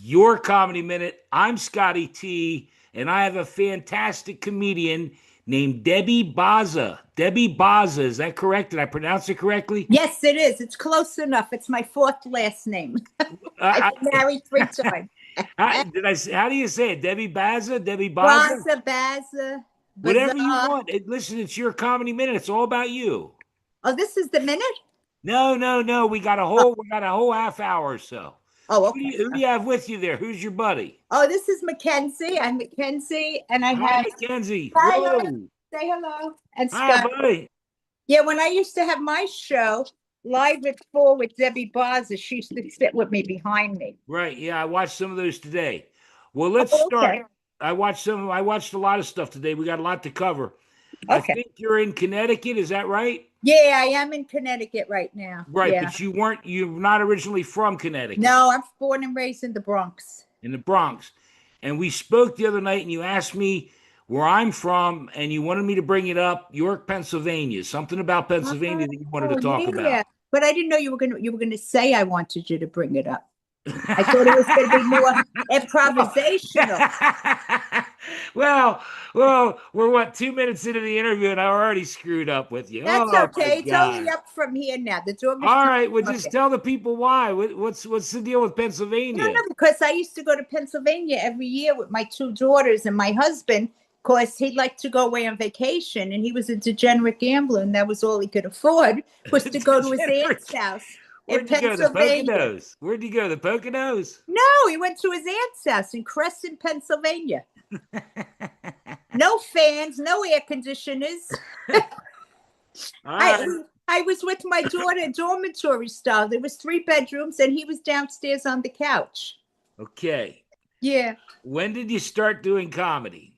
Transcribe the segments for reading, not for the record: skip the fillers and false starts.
your Comedy Minute. I'm Scotty T, and I have a fantastic comedian named Debbie Bazza. Debbie Bazza, is that correct? Did I pronounce it correctly? Yes, it is. It's close enough. It's my fourth last name. I've been married 3 times. How do you say it? Debbie Bazza? Debbie Bazza? Bazza, Bazza, Whatever you Bazza. want. Listen, it's your Comedy Minute. It's all about you. Oh, this is the minute? No, no, no. We got a whole half hour or so. Oh, Who do okay. you have with you there? Who's your buddy? Oh, this is Mackenzie. I'm Mackenzie, and I Hi, have Mackenzie. Hi, Whoa. say hello. And Hi, Scott. buddy. Yeah, when I used to have my show, Live at 4 with Debbie Bazza, she used to sit with me behind me. Right. Yeah, I watched some of those today. Well, let's start. Okay. I watched a lot of stuff today. We got a lot to cover. I Okay. think you're in Connecticut, is that right? Yeah, I am in Connecticut right now. Right, Yeah. but you're not originally from Connecticut. No, I'm born and raised in the Bronx. In the Bronx. And we spoke the other night and you asked me where I'm from and you wanted me to bring it up, York, Pennsylvania. Something about Pennsylvania that you wanted to talk about. But I didn't know you were gonna say I wanted you to bring it up. I thought it was going to be more improvisational. well, we're what, 2 minutes into the interview, and I already screwed up with you. That's okay. It's only up from here now. The door. All right, well, just tell the people why. What's the deal with Pennsylvania? No, because I used to go to Pennsylvania every year with my 2 daughters and my husband. Of course, he'd like to go away on vacation, and he was a degenerate gambler, and that was all he could afford was to go to his aunt's house. Where'd you go? The Poconos? Where'd you go? The Poconos? No, he went to his aunt's house in Crescent, Pennsylvania. No fans, no air conditioners. I was with my daughter, dormitory style. There was 3 bedrooms, and he was downstairs on the couch. Okay. Yeah. When did you start doing comedy?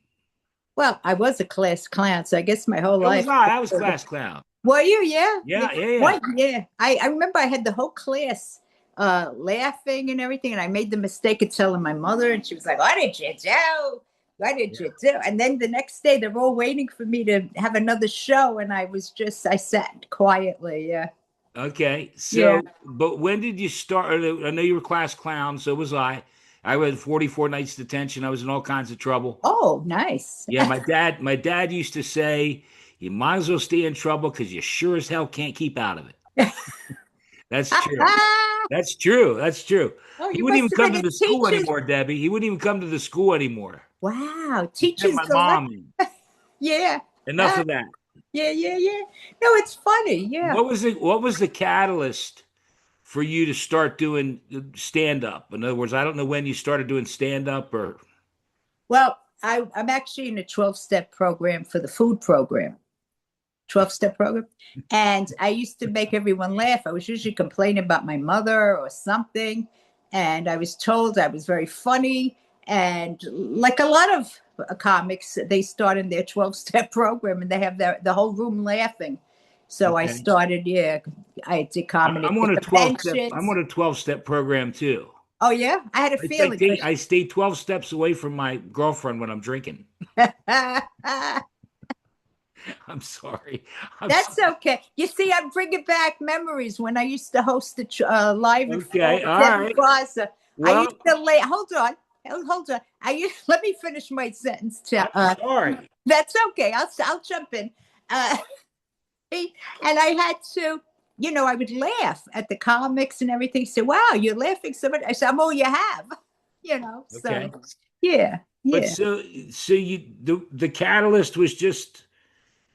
Well, I was a class clown, so I guess my whole life. I was class clown. Were you? Yeah. Yeah. I remember I had the whole class laughing and everything, and I made the mistake of telling my mother, and she was like, "What did you do? What did you do?" And then the next day, they're all waiting for me to have another show, and I sat quietly. Yeah. Okay. So, But when did you start? I know you were class clown, so was I. I had 44 nights detention. I was in all kinds of trouble. Oh, nice. Yeah, my dad used to say, you might as well stay in trouble because you sure as hell can't keep out of it. That's true. That's true. That's true. Oh, he wouldn't even come to the school anymore, Debbie. He wouldn't even come to the school anymore. Wow. Teachers. My mom. Yeah. Enough of that. Yeah. No, it's funny. Yeah. What was the catalyst for you to start doing stand-up? In other words, I don't know when you started doing stand-up or. Well, I'm actually in a 12-step program for the food program. 12-step program. And I used to make everyone laugh. I was usually complaining about my mother or something. And I was told I was very funny. And like a lot of comics, they start in their 12-step program and they have the whole room laughing. So okay. I started, I did comedy. I'm on a 12-step program too. Oh, yeah? I had a feeling. I stay 12 steps away from my girlfriend when I'm drinking. I'm sorry. That's okay. You see, I'm bringing back memories when I used to host the live. Okay, all right. Bazza. Well, I used to hold on. Let me finish my sentence. Sorry. That's okay. I'll jump in. And I had to, I would laugh at the comics and everything. So, wow, you're laughing so much. I said, I'm all you have, So, okay. Yeah. But so the catalyst was just,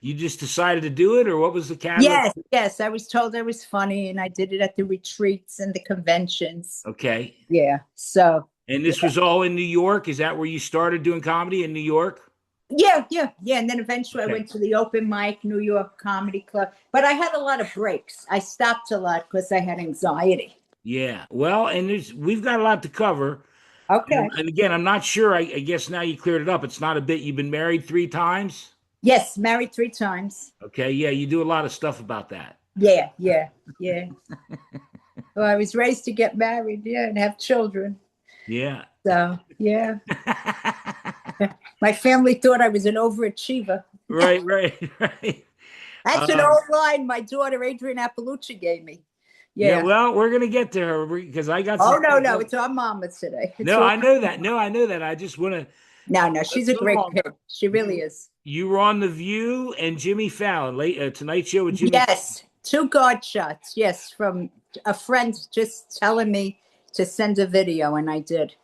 you just decided to do it, or what was the catalyst? Yes. I was told I was funny, and I did it at the retreats and the conventions. Okay. Yeah. So. And this was all in New York? Is that where you started doing comedy, in New York? Yeah. And then eventually I went to the open mic, New York Comedy Club. But I had a lot of breaks. I stopped a lot because I had anxiety. Yeah. Well, and we've got a lot to cover. Okay. And again, I'm not sure. I guess now you cleared it up. It's not a bit. You've been married 3 times? Yes, married 3 times. Okay. Yeah, you do a lot of stuff about that. Yeah. Well, I was raised to get married, and have children. Yeah. So, yeah. My family thought I was an overachiever. Right. That's an old line my daughter Adrienne Appalucci gave me. Yeah, Yeah. well, we're gonna get to her because I got some Oh no, stuff. no, it's our mama today. It's No, all I know that. No, I know that. I just want to no, no. She's let's a go great along. kid. She really is. You were on The View and Jimmy Fallon late Tonight Show with Jimmy. Yes, two guard shots. Yes, from a friend just telling me to send a video, and I did.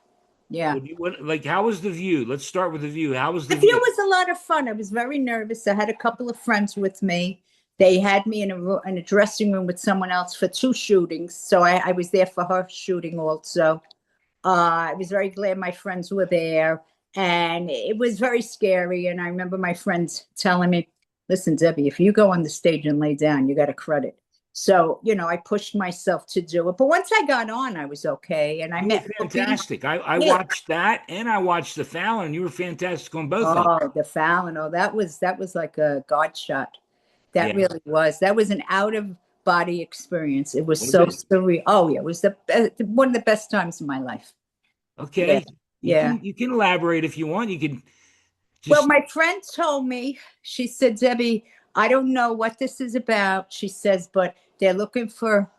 Yeah. Like, how was The View? Let's start with The View. How was The The view View? was a lot of fun. I was very nervous. I had a couple of friends with me. They had me in a dressing room with someone else for two shootings. So I was there for her shooting also. I was very glad my friends were there. And it was very scary. And I remember my friends telling me, listen, Debbie, if you go on the stage and lay down, you got a credit. So, I pushed myself to do it. But once I got on, I was okay. And I You were met Whoopi. fantastic. I Yeah. watched that and I watched the Fallon. You were fantastic on both of them. Oh, the Fallon. Oh, that was like a God shot. That Yeah. really was. That was an out of body experience. It was Was so it? surreal. Oh yeah, it was one of the best times of my life. Yeah, Okay. You yeah. can you can elaborate if you want. You can Well, just my friend told me, she said, Debbie, I don't know what this is about. She says, but they're looking for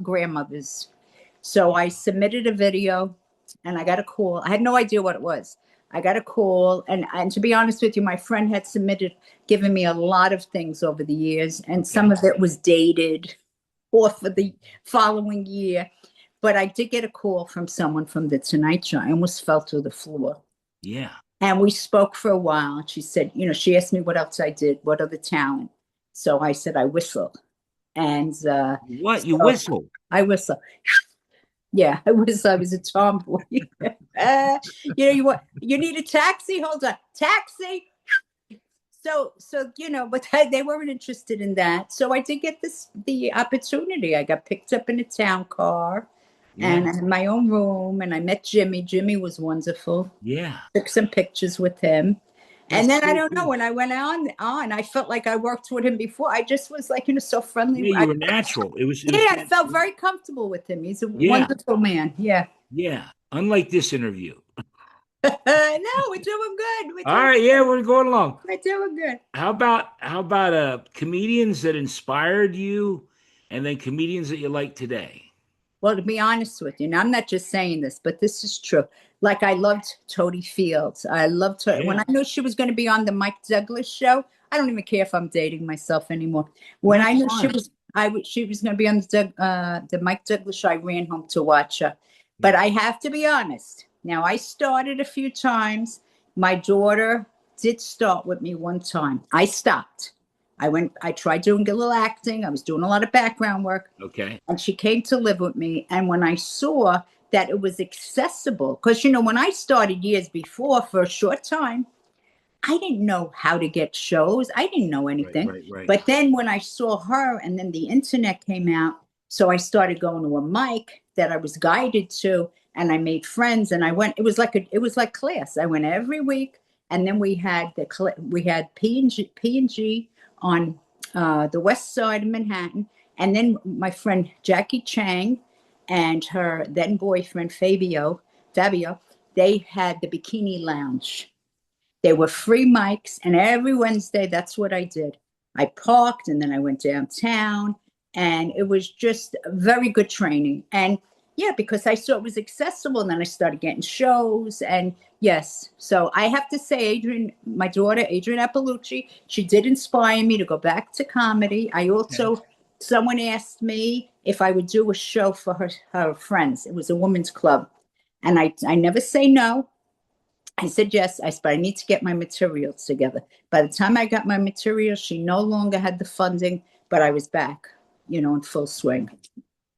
grandmothers. So I submitted a video and I got a call. I had no idea what it was. I got a call, and to be honest with you, my friend had given me a lot of things over the years, and some okay. of it was dated or for the following year. But I did get a call from someone from the Tonight Show. I almost fell to the floor. Yeah. And we spoke for a while. She said, she asked me what else I did, what other talent. So I said, I whistle. And What? You so whistle. I whistle. Yeah, I was a tomboy. You need a taxi? Hold on. Taxi. But they weren't interested in that. So I did get the opportunity. I got picked up in a town car and Yeah. I had my own room and I met Jimmy. Jimmy was wonderful. Yeah. Took some pictures with him. And That's then I so don't know, cool. when I went on, I felt like I worked with him before. I just was like, so friendly. Yeah, you were natural. It was Yeah, I felt very comfortable with him. He's a yeah. wonderful man. Yeah. Yeah. Unlike this interview. No, we're doing good. All right, yeah, we're going along. We're doing good. How about comedians that inspired you and then comedians that you like today? Well, to be honest with you, and I'm not just saying this, but this is true. Like I loved Toady Fields. I loved her when Yeah. I knew she was going to be on the Mike Douglas show. I don't even care if I'm dating myself anymore. When That's I knew fine. she was going to be on the Mike Douglas show, I ran home to watch her. But Yeah. I have to be honest. Now I started a few times. My daughter did start with me one time. I stopped. I tried doing a little acting. I was doing a lot of background work. Okay. And she came to live with me. And when I saw that it was accessible, because, when I started years before for a short time, I didn't know how to get shows. I didn't know Right, anything. right, right. But then when I saw her and then the internet came out, so I started going to a mic that I was guided to and I made friends and I went, it was like class. I went every week. And then we had P&G on the west side of Manhattan. And then my friend Jackie Chang and her then boyfriend Fabio, they had the Bikini Lounge. They were free mics, and every Wednesday, that's what I did. I parked, and then I went downtown, and it was just very good training. And yeah, because I saw it was accessible, and then I started getting shows, and yes. So I have to say, my daughter, Adrian Appalucci, she did inspire me to go back to comedy. Okay. Someone asked me if I would do a show for her friends. It was a women's club, and I never say no. I said yes, but I need to get my materials together. By the time I got my materials, she no longer had the funding, but I was back, in full swing.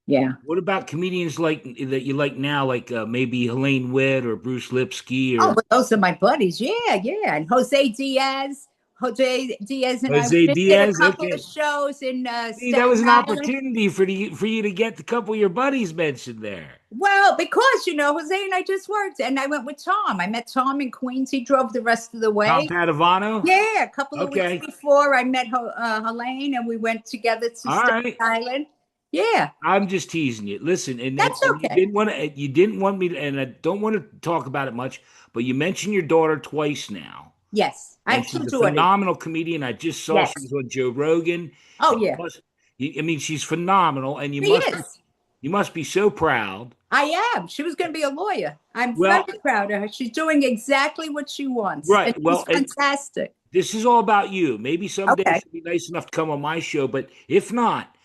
Yeah. What about comedians like that you like now, like maybe Helene Witt or Bruce Lipsky Oh, or but those are my buddies. Yeah, yeah. And Jose Diaz. Jose Diaz and I Jose did a Diaz? couple of Okay. shows in See, that was Staten an Island. opportunity for you to get a couple of your buddies mentioned there. Well, because Jose and I just worked, and I went with Tom. I met Tom in Queens. He drove the rest of the Tom way. Padovano? Yeah, a couple of weeks Okay. before I met Helene, and we went together to All Staten right. Island. Yeah, I'm just teasing you. Listen, and that's you okay. didn't want me to, and I don't want to talk about it much, but you mentioned your daughter twice now. Yes, I And have two she's a daughters. phenomenal comedian. I just saw she Yes. was on Joe Rogan. Oh And yeah. plus, I mean, she's phenomenal, and She is. you must be so proud. I am. She was going to be a lawyer. I'm very Well, proud of her. She's doing exactly what she wants, and right. she's Well, fantastic. this is all about you. Maybe someday Okay. she'll be nice enough to come on my show, but if not,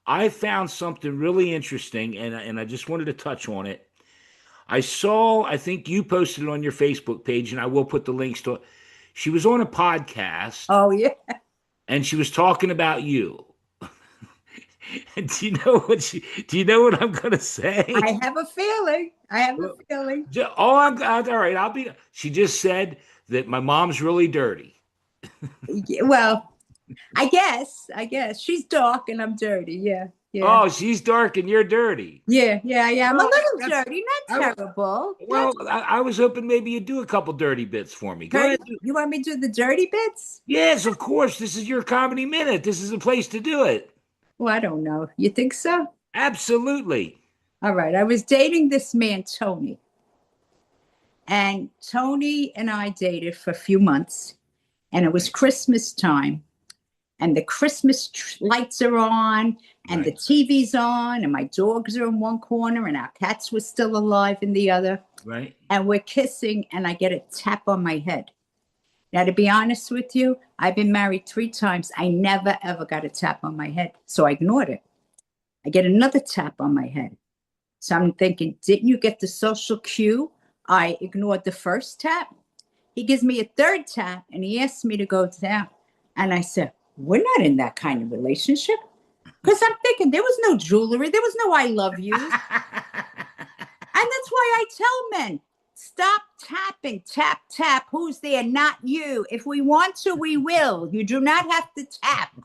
I found something really interesting, and I just wanted to touch on it. I think you posted it on your Facebook page, and I will put the links to it. She was on a podcast, Oh yeah. and she was talking about you. And do you know what I'm gonna say? I have a feeling. I have a feeling. Oh, all right. She just said that my mom's really dirty. Well, I guess she's dark and I'm dirty. Yeah, yeah, Oh, she's dark and you're dirty. yeah. I'm a Well, little that's dirty, I, not terrible. Not well. I was hoping maybe you'd do a couple dirty bits for me. Go dirty. ahead. You want me to do the dirty bits? Yes, of course. This is your comedy minute. This is the place to do it. Well, I don't know. You think so? Absolutely. All right. I was dating this man, Tony, and Tony and I dated for a few months, and it was Christmas time. And the Christmas lights are on, and the Right. TV's on, and my dogs are in one corner, and our cats were still alive in the other. Right. And we're kissing, and I get a tap on my head. Now, to be honest with you, I've been married 3 times. I never, ever got a tap on my head. So I ignored it. I get another tap on my head. So I'm thinking, didn't you get the social cue? I ignored the first tap. He gives me a third tap, and he asks me to go down. And I said, we're not in that kind of relationship. Because I'm thinking there was no jewelry. There was no I love you. And that's why I tell men, stop tapping, tap, tap. Who's there? Not you. If we want to, we will. You do not have to tap.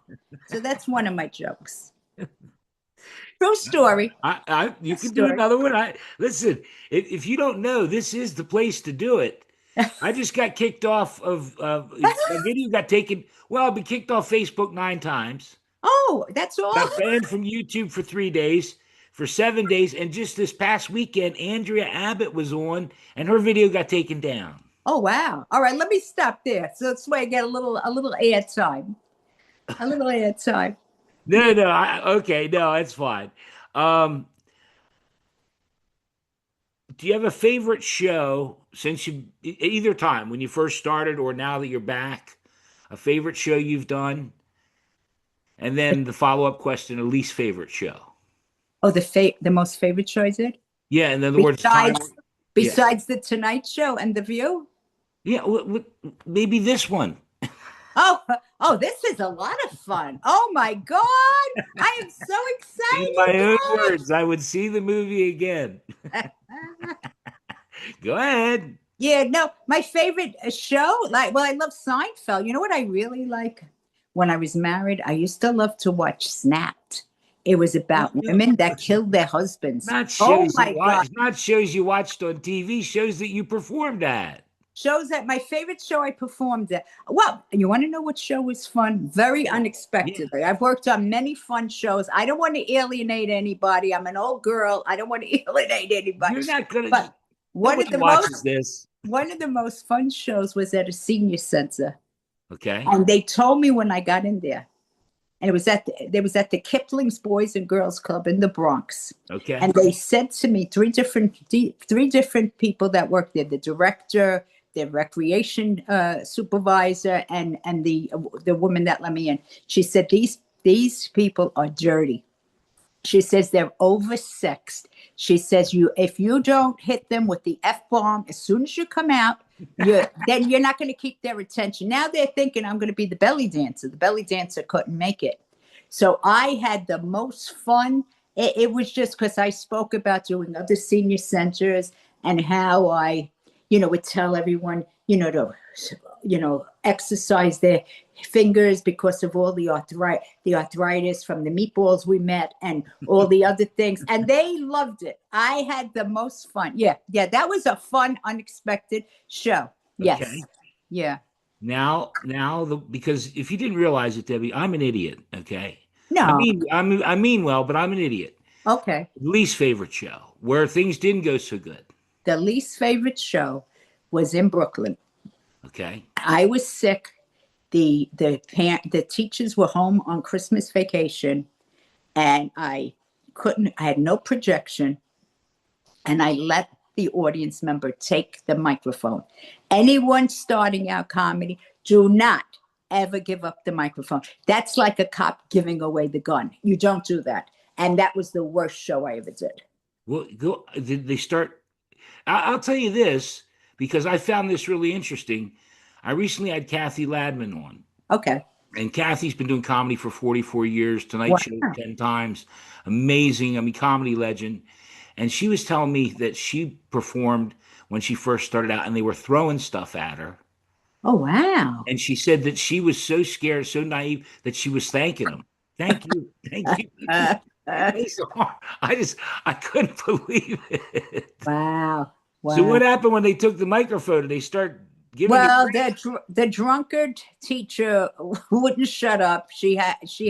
So that's one of my jokes. True story. You can do another one. Listen. If you don't know, this is the place to do it. I just got kicked off of my video got taken. Well, I've been kicked off Facebook 9 times. Oh, that's all. Got banned from YouTube for 3 days, for 7 days, and just this past weekend, Andrea Abbott was on, and her video got taken down. Oh wow! All right, let me stop there. So that's why I get a little air time. A little air time. No, okay, no, it's fine. Do you have a favorite show since you either time when you first started or now that you're back? A favorite show you've done, and then the follow-up question: a least favorite show. Oh, the most favorite show I did. Yeah, in other words, besides the Tonight Show and The View. Yeah, maybe this one. Oh, this is a lot of fun. Oh my God. I am so excited. In my own words, I would see the movie again. Go ahead. Yeah, no, my favorite show, I love Seinfeld. You know what I really like? When I was married, I used to love to watch Snapped. It was about women that killed their husbands. Not shows, God. Not shows you watched on TV, shows that you performed at. Shows that my favorite show I performed at. Well, you want to know what show was fun? Very unexpectedly. Yeah. I've worked on many fun shows. I don't want to alienate anybody. I'm an old girl. I don't want to alienate anybody. You're not gonna. But one of the most fun shows was at a senior center. Okay. And they told me when I got in there, and it was at the Kipling's Boys and Girls Club in the Bronx. Okay. And they said to me, three different people that worked there: the director, the recreation supervisor, and the woman that let me in. She said, these people are dirty. She says they're oversexed. She says if you don't hit them with the F-bomb as soon as you come out, then you're not going to keep their attention. Now they're thinking I'm going to be the belly dancer. The belly dancer couldn't make it. So I had the most fun. It was just because I spoke about doing other senior centers and how I, would tell everyone, to, exercise their fingers because of all the arthritis from the meatballs we met and all the other things. And they loved it. I had the most fun. Yeah. That was a fun, unexpected show. Yes. Okay. Yeah. Now, because if you didn't realize it, Debbie, I'm an idiot. Okay. No. I mean well, but I'm an idiot. Okay. Least favorite show where things didn't go so good. The least favorite show was in Brooklyn. Okay. I was sick. The teachers were home on Christmas vacation, and I had no projection, and I let the audience member take the microphone. Anyone starting out comedy, do not ever give up the microphone. That's like a cop giving away the gun. You don't do that. And that was the worst show I ever did. Well, did they start? I'll tell you this because I found this really interesting. I recently had Kathy Ladman on, Okay. and Kathy's been doing comedy for 44 years. Tonight Wow. Show 10 times. Amazing. I mean, comedy legend. And she was telling me that she performed when she first started out and they were throwing stuff at her. Oh, wow. And she said that she was so scared, so naive that she was thanking them. Thank you. Thank you. So I couldn't believe it. Wow. So Wow. what happened when they took the microphone? Did they start giving it? Well, the drunkard teacher wouldn't shut up. She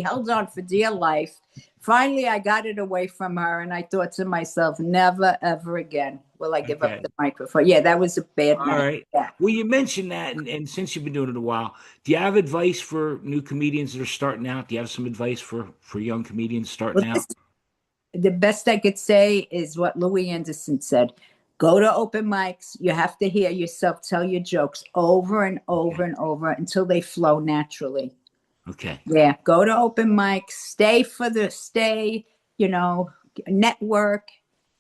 held on for dear life. Finally, I got it away from her, and I thought to myself, never ever again will I give up Okay. the microphone. Yeah, that was a bad All night. right. Yeah. Well, you mentioned that, and since you've been doing it a while, do you have advice for new comedians that are starting out? Do you have some advice for young comedians starting Well, out? the best I could say is what Louis Anderson said. Go to open mics. You have to hear yourself tell your jokes over and over and over until they flow naturally. Okay. Yeah, go to open mics, stay, network,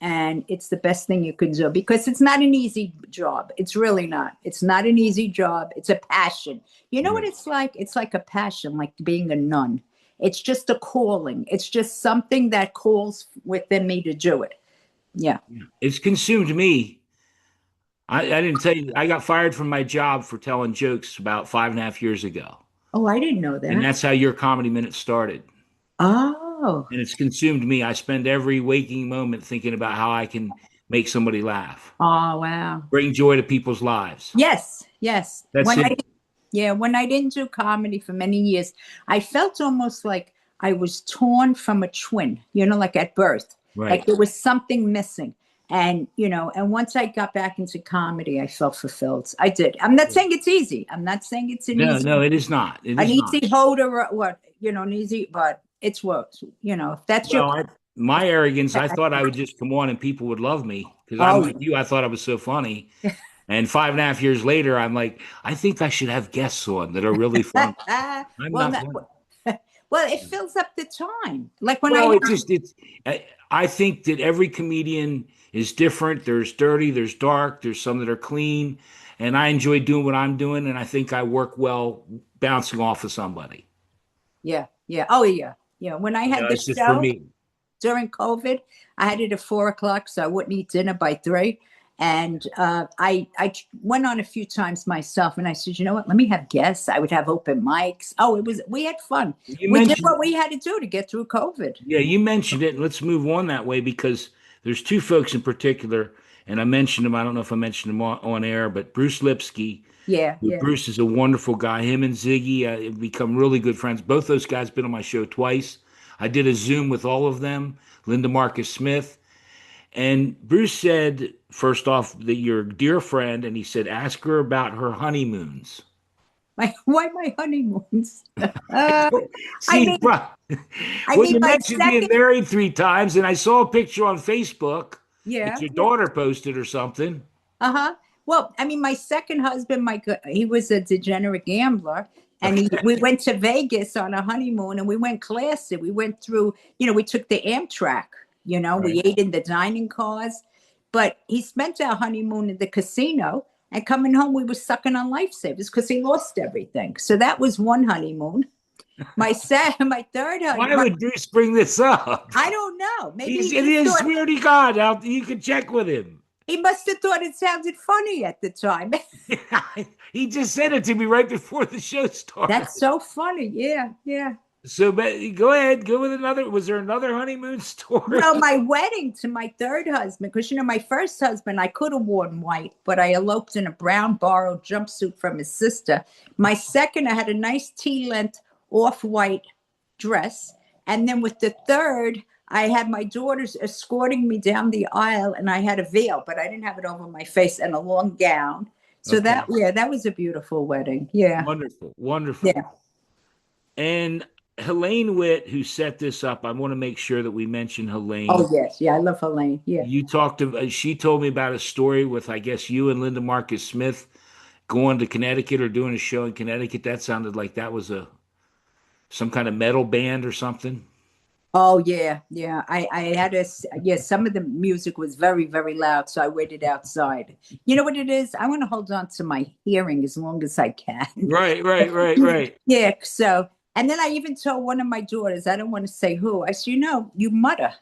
and it's the best thing you can do because it's not an easy job. It's really not. It's not an easy job. It's a passion. You know what it's like? It's like a passion, like being a nun. It's just a calling. It's just something that calls within me to do it. Yeah. It's consumed me. I didn't tell you, I got fired from my job for telling jokes about 5.5 years ago. Oh, I didn't know And that. that's how your comedy minute started. Oh. And it's consumed me. I spend every waking moment thinking about how I can make somebody laugh, Oh, wow. bring joy to people's lives. Yes, yes. That's it. When I didn't do comedy for many years, I felt almost like I was torn from a twin, like at birth. Like Right. there was something missing. And, and once I got back into comedy, I felt fulfilled. I did. I'm not saying it's easy. I'm not saying it's No, it is not. It an is not. easy hold or what, an easy, but it's work. If that's your, Well, my arrogance, I thought I would just come on and people would love me because I'm oh, like you. I thought I was so funny. And 5.5 years later, I'm like, I think I should have guests on that are really fun. I'm well, not funny. well, it fills up the time. Like when Well, I, I think that every comedian is different. There's dirty, there's dark, there's some that are clean. And I enjoy doing what I'm doing. And I think I work well bouncing off of somebody. yeah. Oh, yeah. When I had the It's just for show me. during COVID, I had it at 4:00, so I wouldn't eat dinner by 3. And I went on a few times myself, and I said, you know what? Let me have guests. I would have open mics. Oh, we had fun. We did what we had to do to get through COVID. Yeah, you mentioned it. And let's move on that way because there's two folks in particular. And I mentioned them. I don't know if I mentioned them on air, but Bruce Lipsky. Yeah. Bruce is a wonderful guy. Him and Ziggy have become really good friends. Both those guys been on my show twice. I did a Zoom with all of them. Linda Marcus Smith. And Bruce said, first off, that you're a dear friend. And he said, ask her about her honeymoons. Why my honeymoons? See, mean- bro, well, you mentioned being married 3 times, and I saw a picture on Facebook that your daughter posted or something. Well, I mean, my second husband, he was a degenerate gambler, and we went to Vegas on a honeymoon, and we went classy. We went through, we took the Amtrak. We ate in the dining cars, but he spent our honeymoon at the casino. And coming home, we were sucking on lifesavers because he lost everything. So that was one honeymoon. My third honeymoon. Why would Bruce bring this up? I don't know. Maybe he swear to God, you could check with him. He must have thought it sounded funny at the time. He just said it to me right before the show started. That's so funny. Yeah. So go ahead, go with another. Was there another honeymoon story? Well, my wedding to my third husband, because my first husband, I could have worn white, but I eloped in a brown borrowed jumpsuit from his sister. My second, I had a nice tea-length off-white dress. And then with the third, I had my daughters escorting me down the aisle, and I had a veil, but I didn't have it over my face, and a long gown. So that was a beautiful wedding. Yeah. Wonderful. Yeah. And Helene Witt, who set this up, I want to make sure that we mention Oh Helene. yes, yeah, I love Helene. Yeah. You talked to, she told me about a story with, I guess, you and Linda Marcus Smith going to Connecticut or doing a show in Connecticut. That sounded like that was a some kind of metal band or something. Oh yeah, yeah. I had yeah, some of the music was very, very loud, so I waited outside. You know what it is? I want to hold on to my hearing as long as I can. Right, right, right, right. Yeah, so and then I even told one of my daughters, I don't want to say who, I said, you mutter.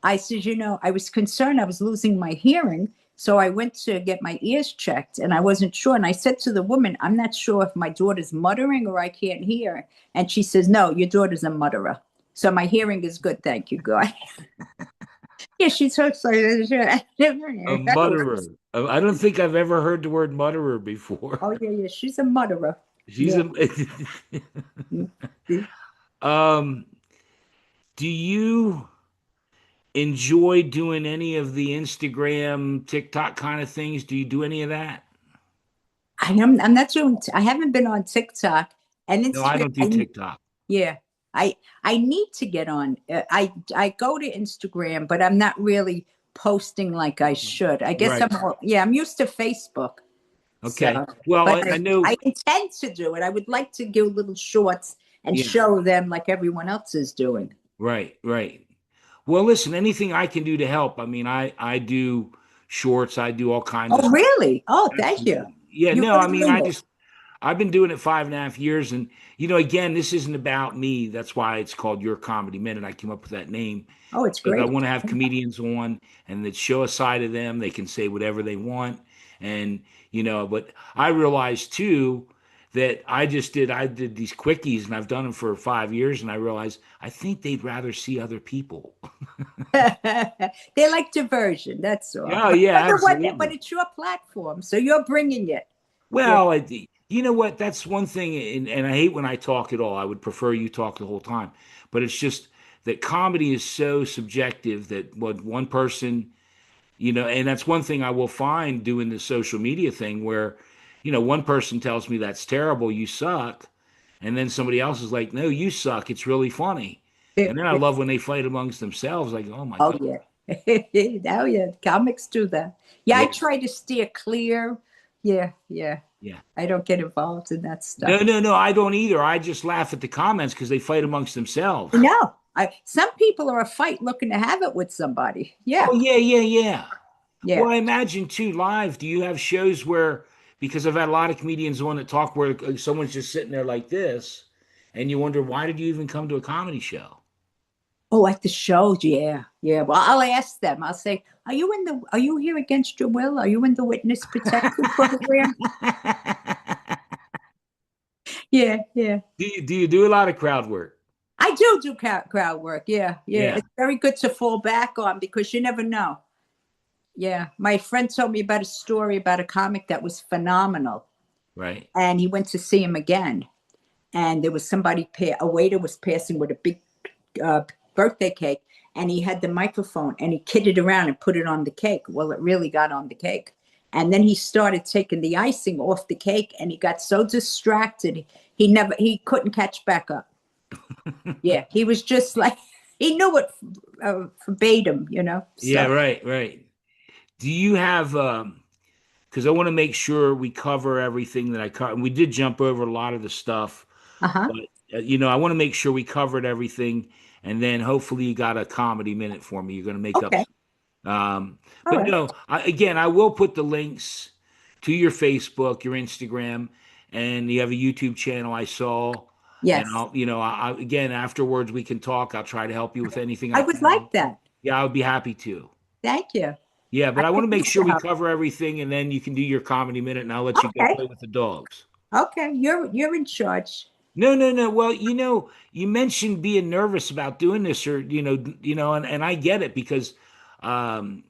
I said, I was concerned I was losing my hearing. So I went to get my ears checked and I wasn't sure. And I said to the woman, I'm not sure if my daughter's muttering or I can't hear. And she says, no, your daughter's a mutterer. So my hearing is good. Thank you, God. Yeah, she's so excited. A mutterer. I don't think I've ever heard the word mutterer before. Oh, yeah, yeah. She's a mutterer. She's Yeah. a. um, do you enjoy doing any of the Instagram, TikTok kind of things? Do you do any of that? I'm not doing, I haven't been on TikTok and No, I Instagram. don't do TikTok. Yeah, I need to get on. I go to Instagram, but I'm not really posting like I should. I guess Right. I'm used to Facebook. Okay. So, Well, but I know. I intend to do it. I would like to do little shorts and Yeah. show them like everyone else is doing. Right. Right. Well, listen. Anything I can do to help. I mean, I do shorts. I do all kinds of Oh, stuff. really? Oh, thank you. Absolutely. Yeah. You No. I really mean, mean it. I've been doing it 5.5 years, and again, this isn't about me. That's why it's called Your Comedy Minute. I came up with that name Oh, it's because I great. want to have comedians on and that show a side of them. They can say whatever they want, and But I realized too that I did these quickies, and I've done them for 5 years, and I realized I think they'd rather see other people. They like diversion. That's all. Yeah, But yeah, you know what? But absolutely. it's your platform, so you're bringing it. Yeah. Well, you know what? That's one thing, and I hate when I talk at all. I would prefer you talk the whole time. But it's just that comedy is so subjective that what one person, and that's one thing I will find doing the social media thing where, one person tells me that's terrible, you suck, and then somebody else is like, no, you suck, it's really funny. And then I love when they fight amongst themselves, like, oh my Oh God. yeah. Oh yeah. Comics do that. Yeah, I Yeah, try to steer clear. Yeah, yeah. yeah. I don't get involved in that No, stuff. no, no, I don't either. I just laugh at the comments because they fight amongst themselves. No. Some people are a fight looking to have it with somebody. Yeah. Oh yeah, yeah, yeah. Yeah. Well, I imagine too, live, do you have shows where, because I've had a lot of comedians on that talk where someone's just sitting there like this, and you wonder, why did you even come to a comedy show? Oh, at the show, yeah. Yeah. Well, I'll ask them. I'll say, are you here against your will? Are you in the witness protection program? Yeah, yeah. Do you do a lot of crowd work? I do crowd work. Yeah, yeah. Yeah, It's very good to fall back on because you never know. Yeah, my friend told me about a story about a comic that was phenomenal, right. and he went to see him again, and there was a waiter was passing with a big uh, birthday cake, and he had the microphone, and he kidded around and put it on the cake. Well, it really got on the cake, and then he started taking the icing off the cake, and he got so distracted he couldn't catch back up. Yeah, he was just like he knew it verbatim, Yeah, So, right, right. Do you have because I want to make sure we cover everything that I cover. We did jump over a lot of the stuff, uh-huh. but I want to make sure we covered everything, and then hopefully you got a comedy minute for me. You're going to make up. Okay. All But right. no, again, I will put the links to your Facebook, your Instagram, and you have a YouTube channel I saw. And Yes. again, afterwards we can talk. I'll try to help you with anything I I would can. like that. Yeah, I would be happy to. Thank you. Yeah, I but I want could to make use sure the we help. cover everything, and then you can do your comedy minute, and I'll let you go Okay. play with the dogs. Okay. You're in charge. No, no, no. Well, you mentioned being nervous about doing this, or and I get it because um,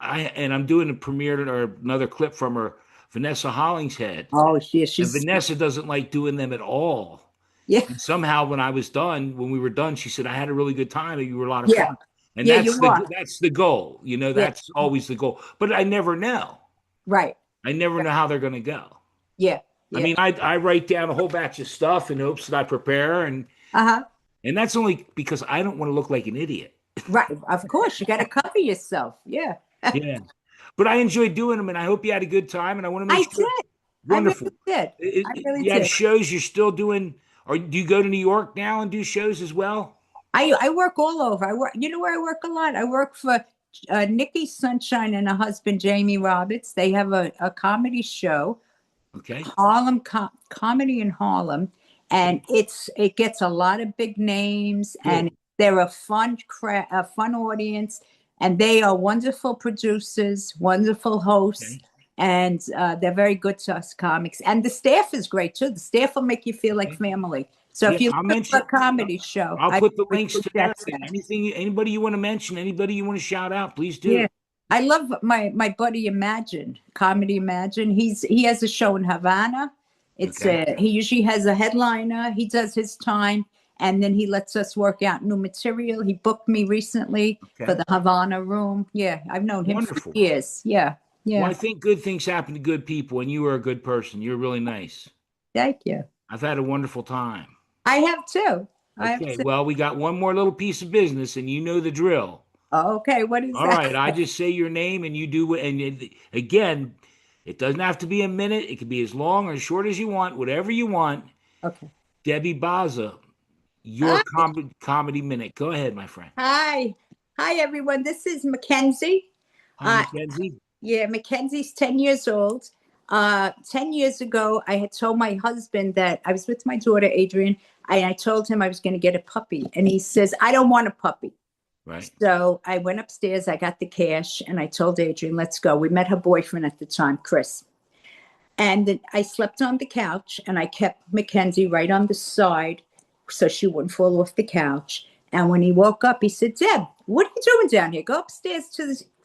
I'm doing a premiere or another clip from her, Vanessa Hollingshead, Oh, and she's Vanessa doesn't like doing them at all. yeah, And somehow, when we were done, she said, "I had a really good time. You were a lot of yeah, fun." And yeah, you are. that's the goal. Yeah, That's always the goal. But I never know. right. I never know how they're going to go. Yeah, I yeah. mean, I write down a whole batch of stuff in hopes that I prepare, and Uh-huh. And that's only because I don't want to look like an idiot. Right. Of course, you got to cover yourself. Yeah. Yeah. But I enjoyed doing them, and I hope you had a good time. And I want to make I sure. did. I Wonderful. really did. I really You had did. shows you're still doing, or do you go to New York now and do shows as well? I work all over. I work, you know where I work a lot? I work for Nikki Sunshine and her husband, Jamie Roberts. They have a comedy show, Okay. Comedy in Harlem. And it gets a lot of big names, and Good. they're a fun audience, and they are wonderful producers, wonderful hosts, Okay. and they're very good to us comics. And the staff is great too. The staff will make you feel like Okay. family. So if Yeah, you're I'll looking for mention. a comedy show, I'll I put the would links to that. suggest that. Anybody you want to mention, anybody you want to shout out, please Yeah. do. I love my buddy Imagine, Comedy Imagine. He has a show in Havana. Okay. He usually has a headliner. He does his time, and then he lets us work out new material. He booked me recently for Okay. the Havana room. Yeah, I've known him for Wonderful. years. Yeah, Well, yeah. I think good things happen to good people, and you are a good person. You're really nice. Thank you. I've had a wonderful time. I have too. I have Okay. too. Well, we got one more little piece of business, and you know the drill. Oh, okay, what is All that? right. I just say your name, and you do what. And again, it doesn't have to be a minute. It can be as long or as short as you want, whatever you want. Okay. Debbie Bazza, your Hi, comedy minute. Go ahead, my friend. hi, hi, everyone. This is Mackenzie. Hi, Uh, Mackenzie. Yeah, Mackenzie's 10 years old. 10 years ago, I had told my husband that I was with my daughter, Adrian. I told him I was going to get a puppy. And he says, I don't want a puppy. Right. So I went upstairs, I got the cash, and I told Adrian, let's go. We met her boyfriend at the time, Chris. And then I slept on the couch, and I kept Mackenzie right on the side so she wouldn't fall off the couch. And when he woke up, he said, Deb, what are you doing down here? Go upstairs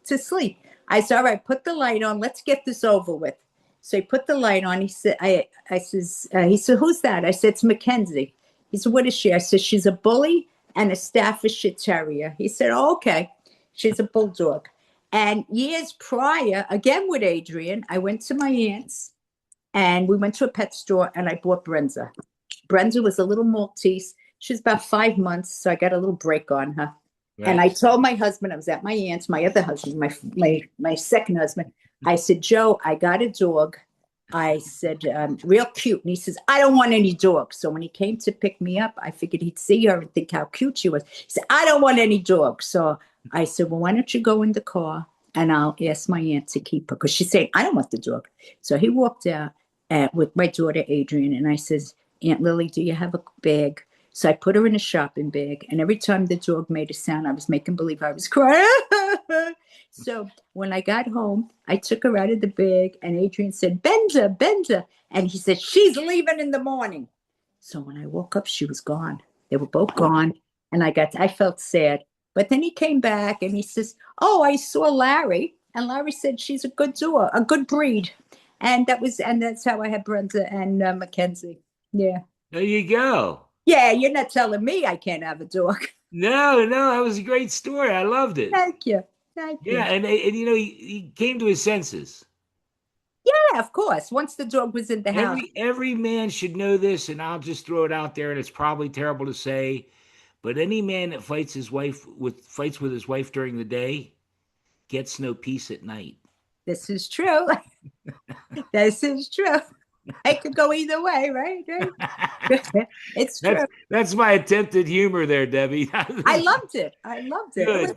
to sleep. I said, all right, put the light on. Let's get this over with. So he put the light on. He said, he said, who's that? I said, it's Mackenzie. He said, what is she? I said, she's a bully and a Staffordshire Terrier. He said, oh, okay. She's a bulldog. And years prior, again with Adrian, I went to my aunt's and we went to a pet store and I bought Brenza. Brenza was a little Maltese. She was about 5 months, so I got a little break on her. Right. And I told my husband, I was at my aunt's, my other husband, my second husband. I said, Joe, I got a dog. I said, real cute. And he says, I don't want any dogs. So when he came to pick me up, I figured he'd see her and think how cute she was. He said, I don't want any dogs. So I said, well, why don't you go in the car and I'll ask my aunt to keep her? Because she's saying, I don't want the dog. So he walked out with my daughter, Adrian. And I says, Aunt Lily, do you have a bag? So I put her in a shopping bag. And every time the dog made a sound, I was making believe I was crying. So when I got home, I took her out of the bag and Adrian said, Benja, Benja. And he said, she's leaving in the morning. So when I woke up, she was gone. They were both gone. And I felt sad. But then he came back and he says, oh, I saw Larry. And Larry said, she's a good dog, a good breed. And that's how I had Brenda and Mackenzie. Yeah. There you go. Yeah, you're not telling me I can't have a dog. No, that was a great story. I loved it. Thank you. Thank you. Yeah, and he came to his senses. Yeah, of course. Once the dog was in the house. Every man should know this, and I'll just throw it out there, and it's probably terrible to say, but any man that fights with his wife during the day gets no peace at night. This is true. This is true. It could go either way, right? It's true. That's my attempted humor there, Debbie. I loved it. I loved it. It Good. was